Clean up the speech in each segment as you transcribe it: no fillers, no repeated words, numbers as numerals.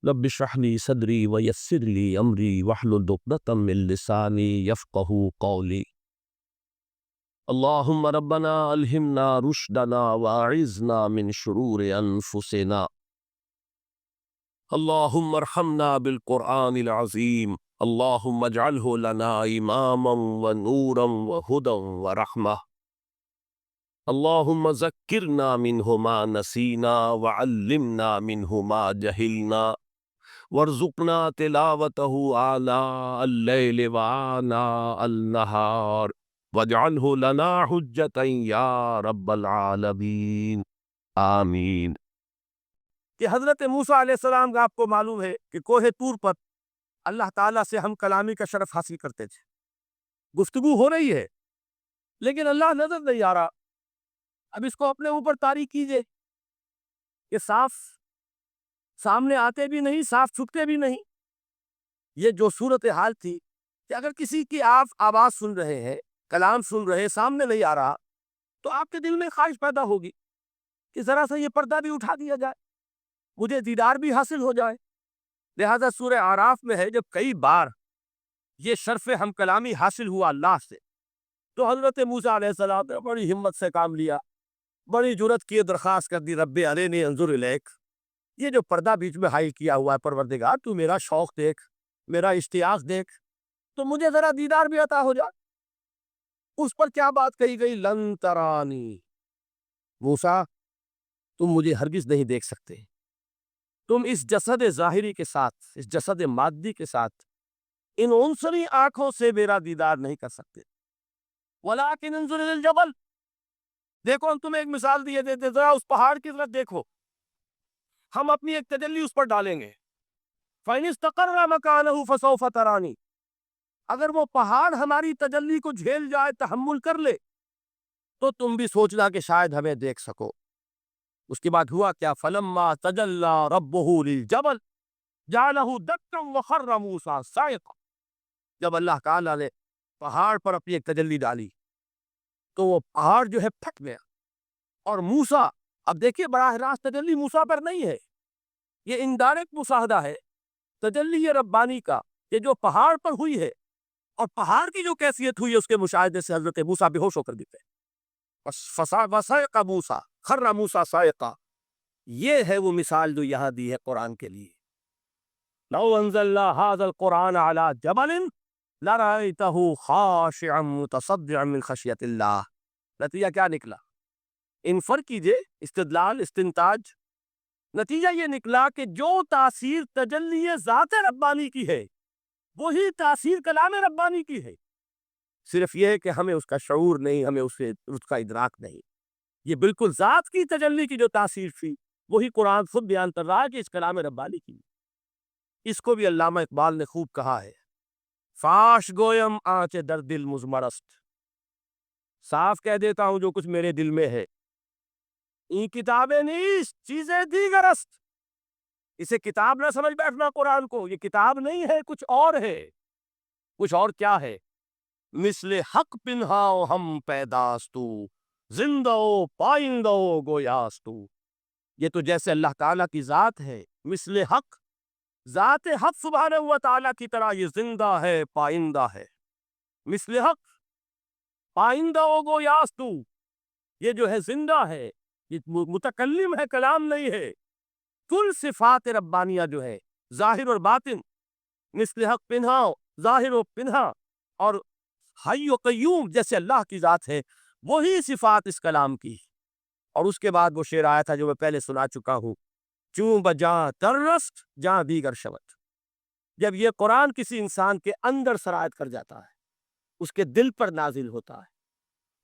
رب اشرح لي صدري ويسر لي امري واحلل عقدة من لساني يفقهوا قولي. اللهم ربنا الهمنا رشدنا واعذنا من شرور انفسنا. اللهم ارحمنا بالقرآن العظيم. اللهم اجعله لنا اماما ونورا وهدى ورحمة. اللهم ذكرنا منه ما نسينا وعلمنا منه ما جهلنا وارزقنا تلاوته آناء الليل وآناء النهار واجعله لنا حجة يا رب العالمین آمین۔ کہ حضرت موسیٰ علیہ السلام کا آپ کو معلوم ہے کہ کوہ طور پر اللہ تعالیٰ سے ہم کلامی کا شرف حاصل کرتے تھے، گفتگو ہو رہی ہے لیکن اللہ نظر نہیں آ رہا۔ اب اس کو اپنے اوپر طاری کیجئے کہ صاف سامنے آتے بھی نہیں، صاف چھپتے بھی نہیں۔ یہ جو صورتحال تھی کہ اگر کسی کی آپ آواز سن رہے ہیں، کلام سن رہے، سامنے نہیں آ رہا، تو آپ کے دل میں خواہش پیدا ہوگی کہ ذرا سا یہ پردہ بھی اٹھا دیا جائے، مجھے دیدار بھی حاصل ہو جائے۔ لہذا سورہ اعراف میں ہے جب کئی بار یہ شرف ہم کلامی حاصل ہوا اللہ سے، تو حضرت موسیٰ علیہ السلام نے بڑی ہمت سے کام لیا، بڑی جرت کی درخواست کر دی، رب ارنی انظر الیک، یہ جو پردہ بیچ میں حائل کیا ہوا ہے پروردگار، تو میرا شوق دیکھ، میرا اشتیاق دیکھ، تو مجھے ذرا دیدار بھی عطا ہو جائے۔ اس پر کیا بات کہی گئی؟ لن ترانی، موسیٰ تم مجھے ہرگز نہیں دیکھ سکتے، تم اس جسد ظاہری کے ساتھ، اس جسد مادی کے ساتھ، ان عنصری آنکھوں سے میرا دیدار نہیں کر سکتے۔ ولیکن انظر الی الجبل، دیکھو ہم تمہیں ایک مثال دیے دیتے، ذرا اس پہاڑ کی طرف دیکھو، ہم اپنی ایک تجلی اس پر ڈالیں گے۔ فَإِنِ اسْتَقَرَّ مَكَانَهُ فَسَوْفَ تَرَانِي، اگر وہ پہاڑ ہماری تجلی کو جھیل جائے، تحمل کر لے، تو تم بھی سوچنا کہ شاید ہمیں دیکھ سکو۔ اس کے بعد ہوا کیا؟ فَلَمَّا تَجَلَّى رَبُّهُ لِلْجَبَلِ جَعَلَهُ دَكًّا وَخَرَّ مُوسَىٰ صَعِقًا، جب اللہ تعالیٰ نے پہاڑ پر اپنی ایک تجلی ڈالی تو وہ پہاڑ جو ہے پھٹ گیا، اور موسیٰ، اب دیکھیے براہ راست تجلی موسیٰ پر نہیں ہے، یہ انڈائریکٹ مشاہدہ ہے تجلی ربانی کا، کہ جو پہاڑ پر ہوئی ہے، اور پہاڑ کی جو کیفیت ہوئی ہے اس کے مشاہدے سے حضرت موسیٰ بے ہوش ہو کر گر گئے۔ وَصَعِقَ مُوسَىٰ خَرَّ مُوسَىٰ صَعِقًا، یہ ہے وہ مثال جو یہاں دی ہے قرآن کے لیے۔ لَوْ أَنزَلْنَا هَٰذَا الْقُرْآنَ عَلَىٰ جَبَلٍ لَرَأَيْتَهُ خَاشِعًا مُتَصَدِّعًا مِّن خَشْیَةِ اللہِ۔ نتیجہ کیا نکلا؟ انفر کیجئے، استدلال، استنتاج، نتیجہ یہ نکلا کہ جو تاثیر تجلی ذات ربانی کی ہے وہی تاثیر کلام ربانی کی ہے، صرف یہ ہے کہ ہمیں اس کا شعور نہیں، ہمیں اس کا ادراک نہیں۔ یہ بالکل ذات کی تجلی کی جو تاثیر تھی وہی قرآن خود بیان کر رہا ہے کہ اس کلام ربانی کی۔ اس کو بھی علامہ اقبال نے خوب کہا ہے، فاش گویم آنچ در دل مزمرست، صاف کہہ دیتا ہوں جو کچھ میرے دل میں ہے، این کتابیں نیست چیزیں دیگر است، اسے کتاب نہ سمجھ بیٹھنا قرآن کو، یہ کتاب نہیں ہے، کچھ اور ہے۔ کچھ اور کیا ہے؟ مثل حق پنہاؤ ہم پیداستو، زندہ و پائندہ و گویاستو، یہ تو جیسے اللہ تعالیٰ کی ذات ہے، مثل حق، ذات حق سبحانہ و تعالیٰ کی طرح یہ زندہ ہے، پائندہ ہے، مثل حق، پائندہ و گویاستو، یہ جو ہے زندہ ہے، یہ متکلم ہے، کلام نہیں ہے۔ کل صفات ربانیہ جو ہے ظاہر اور باطن، مثل حق پنہاؤ، ظاہر و پنہا، اور حی و قیوم جیسے اللہ کی ذات ہے، وہی صفات اس کلام کی۔ اور اس کے بعد وہ شعر آیا تھا جو میں پہلے سنا چکا ہوں، چوں بجاں ترست جاں دیگر شود، جب یہ قرآن کسی انسان کے اندر سرایت کر جاتا ہے، اس کے دل پر نازل ہوتا ہے۔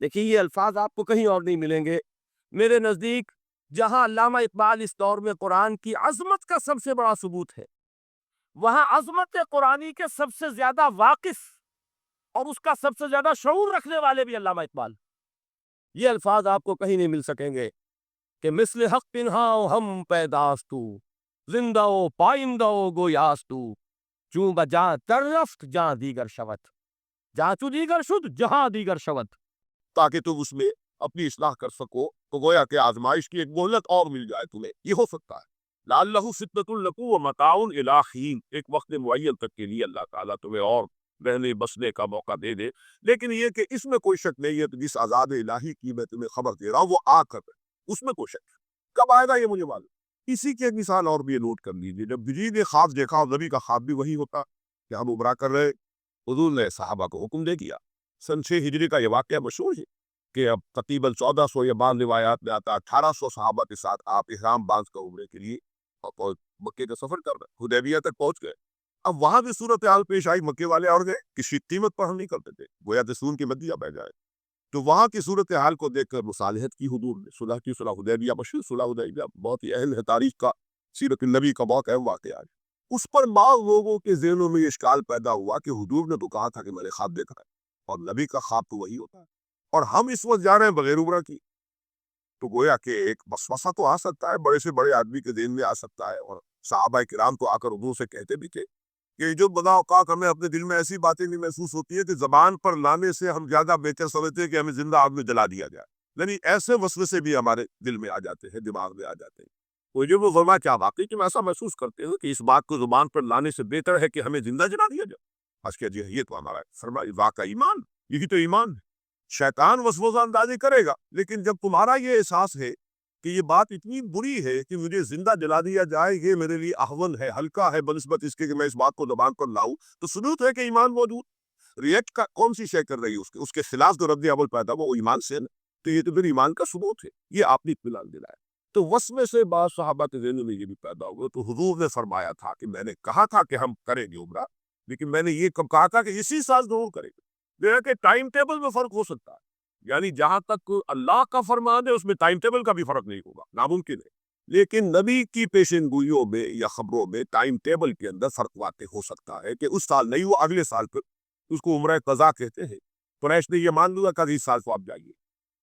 دیکھیے یہ الفاظ آپ کو کہیں اور نہیں ملیں گے۔ میرے نزدیک جہاں علامہ اقبال اس دور میں قرآن کی عظمت کا سب سے بڑا ثبوت ہے، وہاں عظمت قرآنی کے سب سے زیادہ واقف اور اس کا سب سے زیادہ شعور رکھنے والے بھی علامہ اقبال۔ یہ الفاظ آپ کو کہیں نہیں مل سکیں گے کہ مثل حق پنہاؤ ہم پیداستو، زندہ و پائندہ و گویاستو، چوں بجاں ترفت جہاں دیگر شود، جہاں چو دیگر شد جہاں دیگر شود، تاکہ تم اس میں اپنی اصلاح کر سکو، تو گویا کہ آزمائش کی ایک مہلت اور مل جائے تمہیں، یہ ہو سکتا ہے۔ لعلہ فتنۃ لکم ومتاع الی حین، ایک وقت معین تک کے لیے اللہ تعالیٰ تمہیں اور رہنے بسنے کا موقع دے دے، لیکن یہ کہ اس میں کوئی شک نہیں ہے کہ جس عذاب الہی کی میں تمہیں خبر دے رہا ہوں وہ آ کر ہے، اس میں کوئی شک نہیں۔ کب آئے گا یہ مجھے معلوم۔ اسی کی ایک مثال اور بھی نوٹ کر لیجیے، جب جبریل نے خواب دیکھا، اور نبی کا خواب بھی وہی ہوتا کہ ہم عمرہ کر رہے، حضور نے صحابہ کو حکم دے دیا۔ سن 6 ہجری کا یہ واقعہ مشہور ہے کہ اب تقریباً 1400 یا بعض روایات میں آتا 1800 صحابہ کے ساتھ آپ احرام باندھ کر عمرے کے لیے مکے کا سفر کر رہے، حدیبیہ تک پہنچ گئے۔ اب وہاں بھی صورتحال پیش آئی، مکے والے اور گئے، کسی قیمت پر ہم نہیں کرتے تھے، گویا دسون کی مدیہ بہ جائے۔ تو وہاں کی صورتحال کو دیکھ کر مصالحت کی حضور نے، صلح کی، صلح حدیبیہ مشہور صلح حدیبیہ بہت ہی اہم ہے تاریخ کا، سیرت النبی کا بہت اہم واقعہ ہے۔ اس پر بعض لوگوں کے ذہنوں میں یہ اشکال پیدا ہوا کہ حضور نے تو کہا تھا کہ میں نے خواب دیکھا ہے، اور نبی کا خواب تو وہی ہوتا ہے، اور ہم اس وقت جا رہے ہیں بغیر عمرہ کی۔ تو گویا کہ ایک وسوسہ تو آ سکتا ہے، بڑے سے بڑے آدمی کے ذہن میں آ سکتا ہے، اور صحابہ کرام تو آ کر حضور سے کہتے بھی تھے کہ جو بدا اوقات ہمیں اپنے دل میں ایسی باتیں بھی محسوس ہوتی ہے کہ زبان پر لانے سے ہم زیادہ بہتر سمجھتے ہیں کہ ہمیں زندہ آگ میں جلا دیا جائے، یعنی ایسے وسوسے بھی ہمارے دل میں آ جاتے ہیں، دماغ میں آ جاتے ہیں۔ وہ جو وہ فرمایا کیا واقعی کہ میں ایسا محسوس کرتے ہوں کہ اس بات کو زبان پر لانے سے بہتر ہے کہ ہمیں زندہ جلا دیا جائے۔ آج کیا جی یہ تو ہمارا فرمایا واقعی ایمان، یہی تو ایمان ہے۔ شیطان وسوسہ اندازی کرے گا، لیکن جب تمہارا یہ احساس ہے کہ یہ بات اتنی بری ہے کہ مجھے زندہ جلا دیا جائے، یہ میرے لیے احون ہے، ہلکا ہے بنسبت اس کے کہ میں اس بات کو زبان پر لاؤں، تو ثبوت ہے کہ ایمان موجود۔ ریئیکٹ کا کون سی شے کر رہی ہے، اس کے خلاف جو رد عمل پیدا وہ ایمان سے ہے، تو یہ تو پھر ایمان کا ثبوت ہے، یہ آپ نے اطمینان دلایا۔ تو وسوسے سے بعض صحابہ کے ذہن میں یہ بھی پیدا ہوا، تو حضور نے فرمایا تھا کہ میں نے کہا تھا کہ ہم کریں گے عمرہ، لیکن میں نے یہ کب کہا تھا کہ اسی سال ضرور کریں گے، دیکھا کہ ٹائم ٹیبل میں فرق ہو سکتا ہے، یعنی جہاں تک اللہ کا فرمان ہے اس میں ٹائم ٹیبل کا بھی فرق نہیں ہوگا، ناممکن ہے، لیکن نبی کی پیشن گوئیوں میں یا خبروں میں ٹائم ٹیبل کے اندر فرق واقع ہو سکتا ہے کہ اس سال نہیں، وہ اگلے سال پہ اس کو عمرہ قضا کہتے ہیں۔ قریش نے یہ مان لیا کہ اس سال کو آپ جائیے،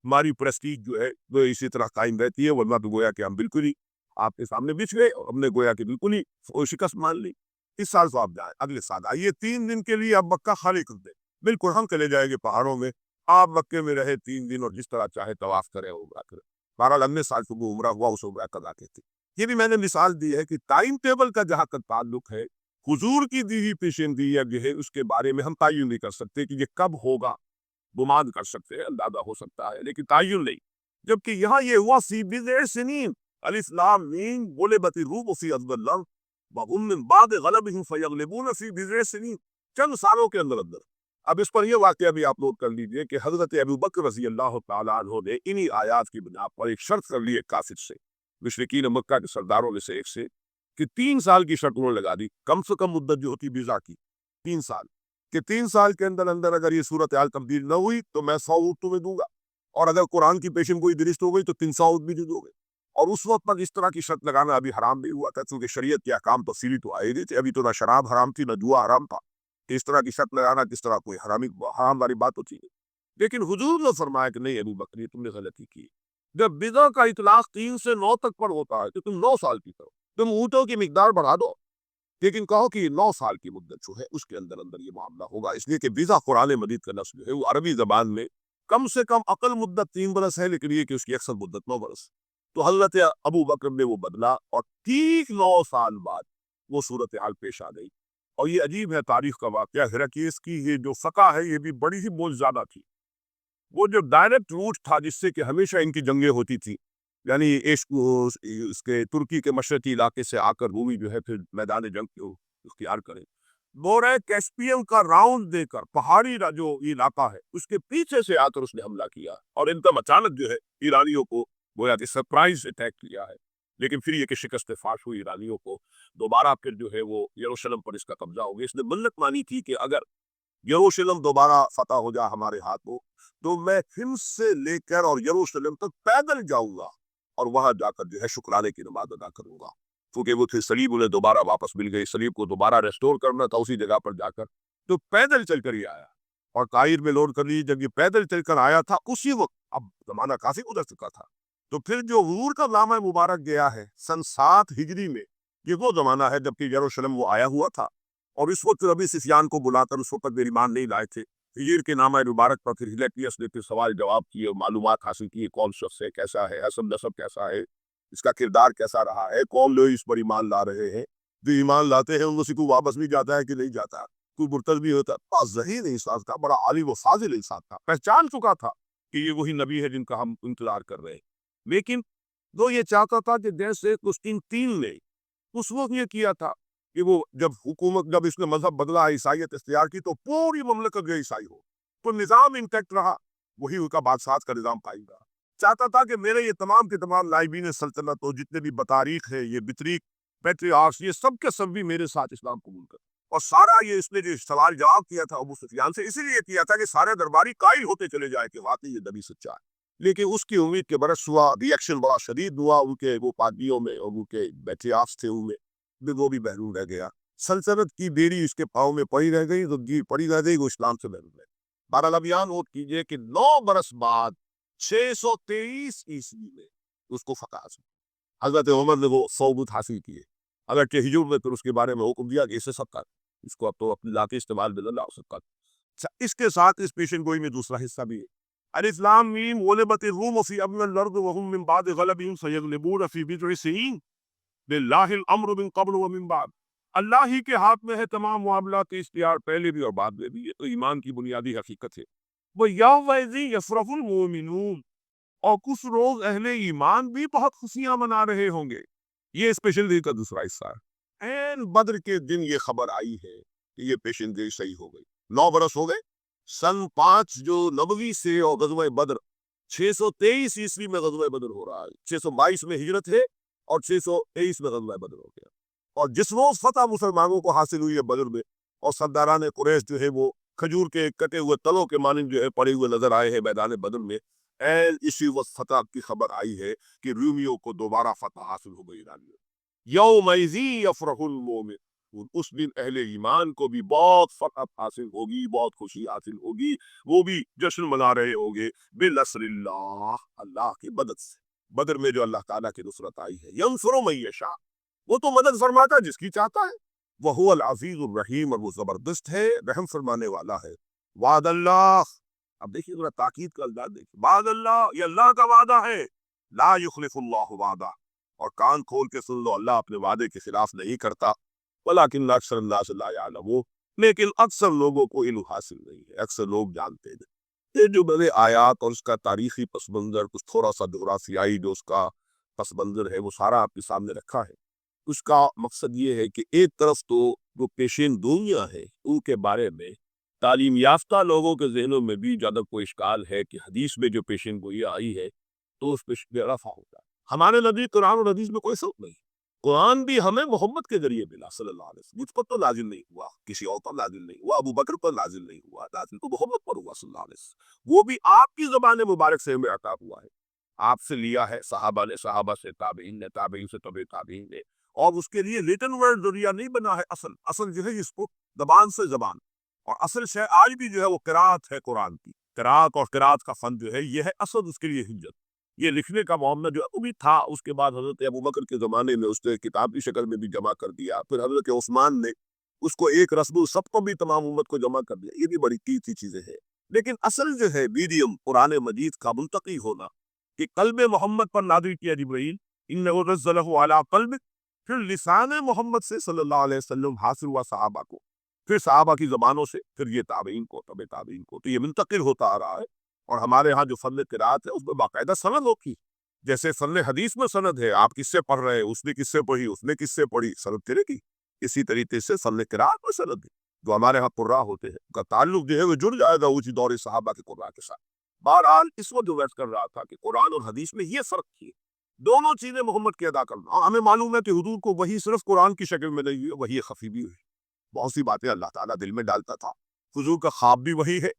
ہماری پریسٹیج جو ہے وہ اسی طرح قائم رہتی ہے، ورنہ تو گویا کہ ہم بالکل ہی آپ کے سامنے بچھ گئے، اور ہم نے گویا کہ بالکل ہی شکست مان لی۔ اس سال تو آپ جائیں، اگلے سال آئیے، 3 دن کے لیے آپ مکہ خالی کر دیں، بالکل ہم چلے جائیں گے پہاڑوں میں، آپ مکے میں رہے 3 دن اور جس طرح چاہے طواف کرے عمرہ کرے۔ بہرحال اگلے سال صبح عمرہ ہوا، اس عمرہ قضا کہتے ہیں۔ یہ بھی میں نے مثال دی ہے کہ ٹائم ٹیبل کا جہاں تک تعلق ہے، حضور کی دی ہوئی پیشن گوئی جو ہے اس کے بارے میں ہم تعین نہیں کر سکتے کہ یہ کب ہوگا، گمان کر سکتے ہیں، اندازہ ہو سکتا ہے، لیکن تعین نہیں۔ جبکہ یہاں یہ ہوا فی بضع سنین، الف لام میم، غلبت الروم فی ادنی الارض وهم من بعد غلبهم فیغلبون فی بضع سنین، چند سالوں کے اندر اندر۔ اب اس پر یہ واقعہ بھی آپ نوٹ کر لیجئے کہ حضرت ابوبکر رضی اللہ تعالیٰ عنہ نے انہی آیات کی بنا پر ایک شرط کر لی ہے کافر سے، مشرکین مکہ کے سرداروں میں سے ایک سے، کہ 3 سال کی شرط انہوں نے لگا دی، کم سے کم مدت جو ہوتی ویزا کی 3 سال، کہ 3 سال کے اندر اندر اگر یہ صورتحال تبدیل نہ ہوئی تو میں 100 اونٹ تمہیں دوں گا، اور اگر قرآن کی پیشن گوئی درست ہو گئی تو 300 اونٹ بھی دو گے۔ اور اس وقت تک اس طرح کی شرط لگانا ابھی حرام نہیں ہوا تھا، کیونکہ شریعت کے احکام تفصیلی تو آئے نہیں تھے، ابھی تو نہ شراب حرام تھی نہ جوا حرام تھا، اس طرح کی شرط لگانا کس طرح کوئی حرام والی بات ہوتی ہے۔ لیکن حضور نے فرمایا کہ نہیں ابو بکر، تم نے غلطی کی، جب بضع کا اطلاق 3 سے 9 تک پر ہوتا ہے تو تم 9 سال کی کرو، تم اونٹوں کی مقدار بڑھا دو، لیکن کہو کہ 9 سال کی مدت جو ہے اس کے اندر اندر یہ معاملہ ہوگا، اس لیے کہ بضع قرآن مجید کا لفظ جو ہے وہ عربی زبان میں کم سے کم اقل مدت 3 برس ہے، لیکن یہ کہ اس کی اکثر مدت 9 برس۔ تو حضرت ابو بکر نے وہ بدلا، اور ٹھیک 9 سال بعد وہ صورتحال پیش آ گئی۔ اور یہ عجیب ہے تاریخ کا واقعہ، ہیراکلیس کی یہ جو فقہ ہے یہ بھی بڑی ہی بہت زیادہ تھی۔ وہ جو ڈائریکٹ روٹ تھا جس سے کہ ہمیشہ ان کی جنگیں ہوتی تھی، یعنی اس کے ترکی کے مشرقی علاقے سے آ کر رومی جو ہے پھر میدان جنگ کو اختیار کرے، بورے کیسپیم کا راؤنڈ دے کر پہاڑی جو علاقہ ہے اس کے پیچھے سے آ کر اس نے حملہ کیا، اور ان کا اچانک جو ہے ایرانیوں کو گویا کہ سرپرائز اٹیک کیا ہے، لیکن پھر یہ کہ شکست فاش ہوئی ایرانیوں کو، دوبارہ پھر جو ہے وہ یروشلم پر اس کا قبضہ ہو گیا۔ اس نے منت مانی تھی کہ اگر یروشلم دوبارہ فتح ہو جائے ہمارے ہاتھوں تو میں حمص سے لے کر اور یروشلم تک پیدل جاؤں گا، اور وہاں جا کر جو ہے شکرانے کی نماز ادا کروں گا، کیونکہ وہ تھے صلیب انہیں دوبارہ واپس مل گئی، صلیب کو دوبارہ ریسٹور کرنا تھا اسی جگہ پر جا کر، تو پیدل چل کر ہی آیا، اور قائر میں لوڈ کر لی، جب یہ پیدل چل کر آیا تھا اسی وقت، اب زمانہ کافی گزر چکا تھا، تو پھر جو حضور کا نامہ مبارک گیا ہے سن 7 ہجری میں، یہ وہ زمانہ ہے جبکہ یروشلم وہ آیا ہوا تھا، اور اس وقت ابھی سفیان کو بلا کر اس وقت میری مان نہیں لائے تھے۔ ہجر کے نامہ مبارک پر پھر ہیراکلیس نے پھر سوال جواب کیے، معلومات حاصل کی، کون شخص ہے، کیسا ہے، حسب نسب کیسا ہے، اس کا کردار کیسا رہا ہے, کون لوگ اس پر ایمان لا رہے ہیں, جو ایمان لاتے ہیں ان سے کوئی واپس بھی جاتا ہے کہ نہیں جاتا, کوئی مرتد بھی ہوتا. بہت ذہین انسان تھا, بڑا عالم و فاضل انسان تھا, پہچان چکا تھا کہ یہ وہی نبی ہے جن کا ہم انتظار کر رہے ہیں. لیکن وہ یہ چاہتا تھا کہ جیسے قسطنطین نے اس وقت یہ کیا تھا کہ وہ جب اس نے مذہب بدلا, عیسائیت اختیار کی, تو پوری مملکت جو عیسائی ہو, تو نظام انٹیکٹ رہا, وہی ان کا بادشاہت کا نظام قائم رہا. چاہتا تھا کہ میرے یہ تمام کے تمام نائبین سلطنت ہو, جتنے بھی بطاریق ہے, یہ بطریق پیٹریارکس, یہ سب کے سب بھی میرے ساتھ اسلام قبول کر. اور سارا یہ اس نے جو سوال جواب کیا تھا ابو سفیان سے, اسی لیے کیا تھا کہ سارے درباری قائل ہوتے چلے جائے کہ واقعی یہ نبی سچا ہے. لیکن اس کی امید کے برس ہوا, ریئیکشن بڑا شدید ہوا ان کے وہ پادریوں میں اور ان کے پیٹریارکس تھے ان میں, وہ بھی محروم رہ گیا. سلطنت کی بیڑی اس کے پاؤں میں پڑی رہ گئی, تو پڑی رہ گئی, وہ اسلام سے محروم رہ گئی. بہرحال اب بیان نوٹ کیجئے کہ 9 برس بعد 623 عیسوی میں اس کو فتح حاصل, حضرت عمر نے وہ صوبت حاصل کیے. اگرچہ ہجوم نے پھر اس کے بارے میں حکم دیا کہ اسے سب کر, اس کو اب تو اپنے علاقے استعمال میں اللہ سب کر. اس کے ساتھ اس پیشن گوئی میں دوسرا حصہ بھی ہے. الف لام میم غلبت الروم فی ادنی الارض وهم من بعد غلبهم سیغلبون فی بضع سنین للہ الامر من قبل ومن بعد. اللہ ہی کے ہاتھ میں ہے تمام معاملات, اختیار پہلے بھی اور بعد میں بھی. یہ تو ایمان کی بنیادی حقیقت ہے. وہ یومئذ یفرح المؤمنون, اور کچھ روز اہل ایمان بھی بہت خوشیاں منا رہے ہوں گے. یہ اسپیشل ڈے کا دوسرا حصہ ہے. این بدر کے دن یہ خبر آئی ہے کہ یہ پیشن گوئی صحیح ہو گئی. 9 برس ہو گئے. سن 5 جو نبوی سے اور غزوہ بدر 623 عیسوی میں غزوہ بدر ہو رہا ہے. 622 میں ہجرت ہے اور 623 میں غزوہ بدر ہو گیا. اور جس روز فتح مسلمانوں کو حاصل ہوئی ہے بدر میں, اور سرداران قریش جو ہے وہ کھجور کے کٹے ہوئے تلوں کے مانند جو ہے پڑے ہوئے نظر آئے ہیں میدان بدر میں, اسی وقت فتح کی خبر آئی ہے کہ رومیوں کو دوبارہ فتح حاصل ہو گئی ایرانیوں. یومئذ یفرح المؤمن, اس دن اہل ایمان کو بھی بہت فتح حاصل ہوگی, بہت خوشی حاصل ہوگی, وہ بھی جشن منا رہے ہوں گے بنصر اللہ, اللہ کی مدد سے. بدر میں جو اللہ تعالیٰ کی نصرت آئی ہے, ینصر من یشاء, وہ تو مدد فرماتا ہے جس کی چاہتا ہے. وہ العزیز الرحیم, اور وہ زبردست ہے, رحم فرمانے والا ہے. وعد اللہ, اب دیکھیے ذرا تاکید کا انداز دیکھیے, وعد اللہ, یہ اللہ کا وعدہ ہے. لا یخلف اللہ وعدہ, اور کان کھول کے سن لو, اللہ اپنے وعدے کے خلاف نہیں کرتا. ولکن اکثر الناس لا یعلمون, لیکن اکثر لوگوں کو علم حاصل نہیں ہے, اکثر لوگ جانتے نہیں. یہ جو بڑے آیات اور اس کا تاریخی پس منظر, کچھ تھوڑا سا جغرافیائی جو اس کا پس منظر ہے, وہ سارا آپ کے سامنے رکھا ہے. اس کا مقصد یہ ہے کہ ایک طرف تو جو پیشین گوئیاں ہیں ان کے بارے میں تعلیم یافتہ لوگوں کے ذہنوں میں بھی زیادہ کوئی اشکال ہے کہ حدیث میں جو پیشین گوئیاں آئی ہے تو اس پہ رفع ہوتا ہے. ہمارے نبی قرآن اور حدیث میں کوئی فرق نہیں. قرآن بھی ہمیں محمد کے ذریعے ملا صلی اللہ علیہ وسلم, مجھ پر تو نازل نہیں ہوا, کسی اور پر نازل نہیں ہوا, ابو بکر پر نازل نہیں ہوا, نازل تو محمد پر ہوا صلی اللہ علیہ وسلم. وہ بھی آپ کی زبان مبارک سے ہمیں عطا ہوا ہے, آپ سے لیا ہے, صحابہ نے, صحابہ سے تابعین نے, تابعین سے تبع تابعین نے, اور اس کے لیے ریٹن ورڈ ذریعہ نہیں بنا ہے. اصل جو ہے اس کو زبان سے زبان, اور اصل شے آج بھی جو ہے وہ قرات ہے قرآن کی. قرات اور قرات کا فن جو ہے یہ ہے اصل اس کے لیے حجت. یہ لکھنے کا معاملہ جو ہے وہ بھی تھا, اس کے بعد حضرت ابو بکر کے زمانے میں اس نے کتاب کی شکل میں بھی جمع کر دیا, پھر حضرت عثمان نے اس کو ایک رسم الثبت کو بھی تمام امت کو جمع کر دیا. یہ بھی بڑی قیمتی چیزیں ہیں. لیکن اصل جو ہے میڈیم قرآن مجید کا منتقی ہونا کہ قلب محمد پر نازل کیا جبرائیل, انہ نزلہ علی قلبک, پھر لسان محمد سے صلی اللہ علیہ وسلم حاصل ہوا صحابہ کو, پھر صحابہ کی زبانوں سے, پھر یہ تابعین کو, تبع تابعین کو, تو یہ منتقل ہوتا آ رہا ہے. اور ہمارے ہاں جو فن قرات ہے اس میں باقاعدہ سند ہوتی, جیسے فن حدیث میں سند ہے, آپ کس سے پڑھ رہے ہیں, اس نے کس سے پڑھی, اس نے کس سے پڑھی, سند چلے گی. اسی طریقے سے فن قرات میں سند ہے. جو ہمارے ہاں قراء ہوتے ہیں کا تعلق جو ہے وہ جڑ جائے گا اسی دور صحابہ کے قراء کے ساتھ. بہرحال اس وقت جو ویسٹ کر رہا تھا کہ قرآن اور حدیث میں یہ فرق تھی, دونوں چیزیں محمد کی ادا کرنا. اور ہمیں معلوم ہے کہ حضور کو وہی صرف قرآن کی شکل میں نہیں ہوئی, وہی خفی بھی ہوئی. بہت سی باتیں اللہ تعالیٰ دل میں ڈالتا تھا. حضور کا خواب بھی وہی ہے,